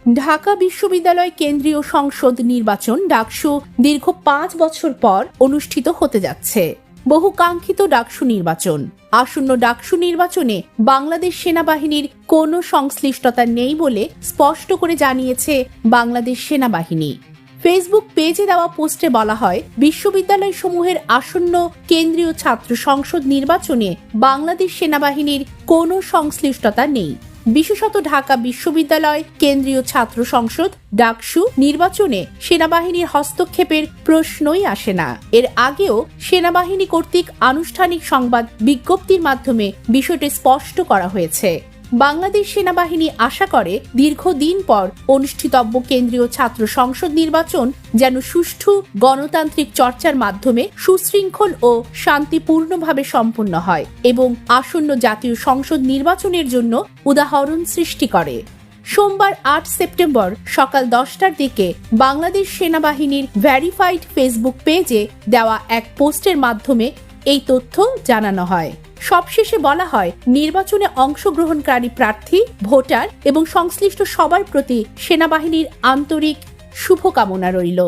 ঢাকা বিশ্ববিদ্যালয় কেন্দ্রীয় সংসদ নির্বাচন ডাকসু দীর্ঘ 5 বছর পর অনুষ্ঠিত হতে যাচ্ছে। বহু কাঙ্ক্ষিত ডাকসু নির্বাচন। আসন্ন ডাকসু নির্বাচনে বাংলাদেশ সেনাবাহিনীর কোনো সংশ্লিষ্টতা নেই বলে স্পষ্ট করে জানিয়েছে বাংলাদেশ সেনাবাহিনী। ফেসবুক পেজে দেওয়া পোস্টে বলা হয়, বিশ্ববিদ্যালয় সমূহের আসন্ন কেন্দ্রীয় ছাত্র সংসদ নির্বাচনে বাংলাদেশ সেনাবাহিনীর কোনো সংশ্লিষ্টতা নেই। বিশেষত ঢাকা বিশ্ববিদ্যালয় কেন্দ্রীয় ছাত্র সংসদ ডাকসু নির্বাচনে সেনাবাহিনীর হস্তক্ষেপের প্রশ্নই আসে না। এর আগেও সেনাবাহিনী কর্তৃক আনুষ্ঠানিক সংবাদ বিজ্ঞপ্তির মাধ্যমে বিষয়টি স্পষ্ট করা হয়েছে। বাংলাদেশ সেনাবাহিনী আশা করে দীর্ঘদিন পর অনুষ্ঠিতব্য কেন্দ্রীয় ছাত্র সংসদ নির্বাচন যেন সুষ্ঠু গণতান্ত্রিক চর্চার মাধ্যমে সুশৃঙ্খল ও শান্তিপূর্ণভাবে সম্পন্ন হয় এবং আসন্ন জাতীয় সংসদ নির্বাচনের জন্য উদাহরণ সৃষ্টি করে। সোমবার 8 সেপ্টেম্বর সকাল 10টার দিকে বাংলাদেশ সেনাবাহিনীর ভেরিফাইড ফেসবুক পেজে দেওয়া এক পোস্টের মাধ্যমে এই তথ্য জানানো হয়। সবশেষে বলা হয়, নির্বাচনে অংশগ্রহণকারী প্রার্থী, ভোটার এবং সংশ্লিষ্ট সবার প্রতি সেনাবাহিনীর আন্তরিক শুভকামনা রইল।